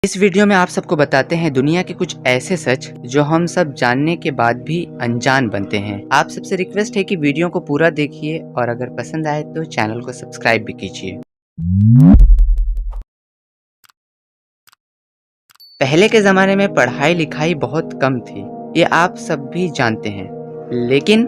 इस वीडियो में आप सबको बताते हैं दुनिया के कुछ ऐसे सच जो हम सब जानने के बाद भी अनजान बनते हैं। आप सबसे रिक्वेस्ट है कि वीडियो को पूरा देखिए और अगर पसंद आए तो चैनल को सब्सक्राइब भी कीजिए। पहले के ज़माने में पढ़ाई लिखाई बहुत कम थी, ये आप सब भी जानते हैं, लेकिन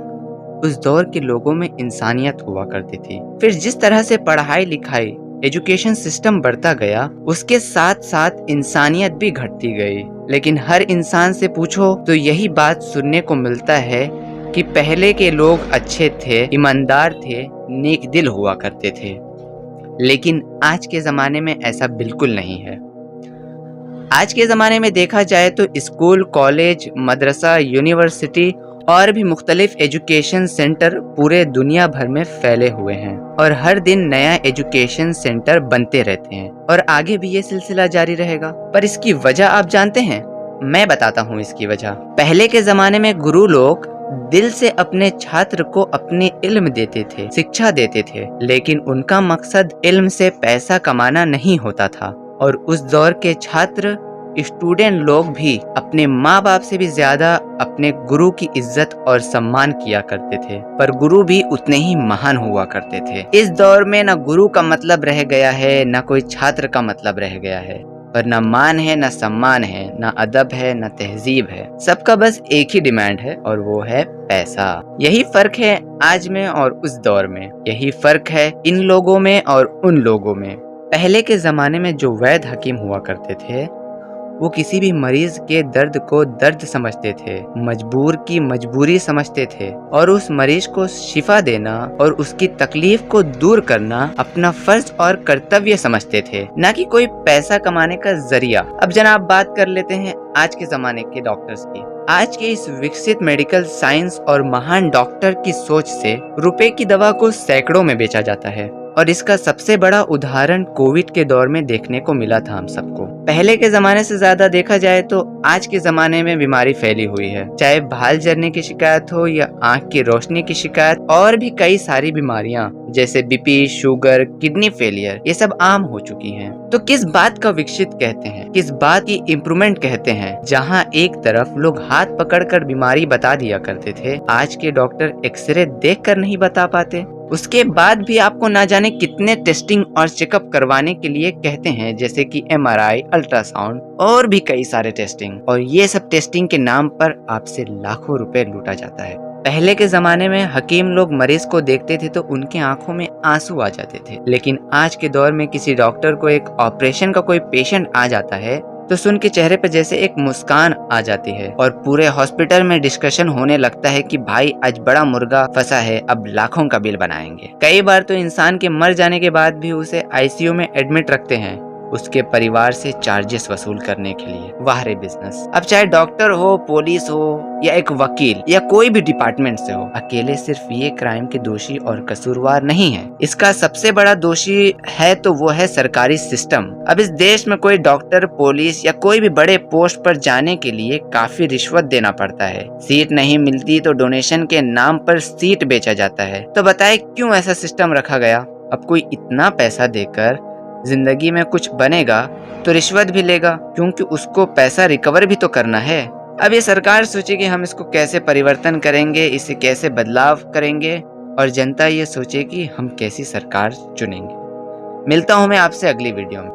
उस दौर के लोगों में इंसानियत हुआ करती थी। फिर जिस तरह से पढ़ाई लिखाई एजुकेशन सिस्टम बढ़ता गया, उसके साथ साथ इंसानियत भी घटती गई। लेकिन हर इंसान से पूछो तो यही बात सुनने को मिलता है कि पहले के लोग अच्छे थे, ईमानदार थे, नेक दिल हुआ करते थे। लेकिन आज के ज़माने में ऐसा बिल्कुल नहीं है। आज के ज़माने में देखा जाए तो स्कूल, कॉलेज, मदरसा, यूनिवर्सिटी और भी मुख्तलिफ एजुकेशन सेंटर पूरे दुनिया भर में फैले हुए हैं और हर दिन नया एजुकेशन सेंटर बनते रहते हैं और आगे भी ये सिलसिला जारी रहेगा। पर इसकी वजह आप जानते हैं? मैं बताता हूँ इसकी वजह। पहले के ज़माने में गुरु लोग दिल से अपने छात्र को अपने इल्म देते थे, शिक्षा देते थे, लेकिन उनका मकसद इल्म से पैसा कमाना नहीं होता था। और उस दौर के छात्र स्टूडेंट लोग भी अपने माँ बाप से भी ज्यादा अपने गुरु की इज्जत और सम्मान किया करते थे, पर गुरु भी उतने ही महान हुआ करते थे। इस दौर में न गुरु का मतलब रह गया है, न कोई छात्र का मतलब रह गया है, पर न मान है, न सम्मान है, न अदब है, न तहजीब है। सबका बस एक ही डिमांड है और वो है पैसा। यही फर्क है आज में और उस दौर में, यही फर्क है इन लोगों में और उन लोगों में। पहले के ज़माने में जो वैद्य हकीम हुआ करते थे, वो किसी भी मरीज के दर्द को दर्द समझते थे, मजबूर की मजबूरी समझते थे और उस मरीज को शिफा देना और उसकी तकलीफ को दूर करना अपना फर्ज और कर्तव्य समझते थे, न कि कोई पैसा कमाने का जरिया। अब जनाब बात कर लेते हैं आज के ज़माने के डॉक्टर्स की। आज के इस विकसित मेडिकल साइंस और महान डॉक्टर की सोच से रुपए की दवा को सैकड़ों में बेचा जाता है और इसका सबसे बड़ा उदाहरण कोविड के दौर में देखने को मिला था हम सबको। पहले के जमाने से ज्यादा देखा जाए तो आज के जमाने में बीमारी फैली हुई है, चाहे भाल जरने की शिकायत हो या आंख की रोशनी की शिकायत, और भी कई सारी बीमारियां जैसे बीपी, शुगर, किडनी फेलियर, ये सब आम हो चुकी हैं। तो किस बात का विकसित कहते हैं, किस बात की इम्प्रूवमेंट कहते हैं? जहाँ एक तरफ लोग हाथ पकड़कर बीमारी बता दिया करते थे, आज के डॉक्टर एक्सरे देखकर नहीं बता पाते। उसके बाद भी आपको ना जाने कितने टेस्टिंग और चेकअप करवाने के लिए कहते हैं, जैसे कि MRI, अल्ट्रासाउंड और भी कई सारे टेस्टिंग, और ये सब टेस्टिंग के नाम पर आपसे लाखों रुपए लूटा जाता है। पहले के जमाने में हकीम लोग मरीज को देखते थे तो उनके आंखों में आंसू आ जाते थे, लेकिन आज के दौर में किसी डॉक्टर को एक ऑपरेशन का कोई पेशेंट आ जाता है तो सुन के चेहरे पे जैसे एक मुस्कान आ जाती है और पूरे हॉस्पिटल में डिस्कशन होने लगता है कि भाई आज बड़ा मुर्गा फंसा है, अब लाखों का बिल बनाएंगे। कई बार तो इंसान के मर जाने के बाद भी उसे ICU में एडमिट रखते हैं उसके परिवार से चार्जेस वसूल करने के लिए। वाह रे बिजनेस। अब चाहे डॉक्टर हो, पुलिस हो या एक वकील या कोई भी डिपार्टमेंट से हो, अकेले सिर्फ ये क्राइम के दोषी और कसूरवार नहीं है। इसका सबसे बड़ा दोषी है तो वो है सरकारी सिस्टम। अब इस देश में कोई डॉक्टर, पुलिस या कोई भी बड़े पोस्ट पर जाने के लिए काफी रिश्वत देना पड़ता है। सीट नहीं मिलती तो डोनेशन के नाम पर सीट बेचा जाता है। तो बताए क्यों ऐसा सिस्टम रखा गया? अब कोई इतना पैसा देकर जिंदगी में कुछ बनेगा तो रिश्वत भी लेगा, क्योंकि उसको पैसा रिकवर भी तो करना है। अब ये सरकार सोचे कि हम इसको कैसे परिवर्तन करेंगे, इसे कैसे बदलाव करेंगे, और जनता ये सोचे कि हम कैसी सरकार चुनेंगे। मिलता हूँ मैं आपसे अगली वीडियो में।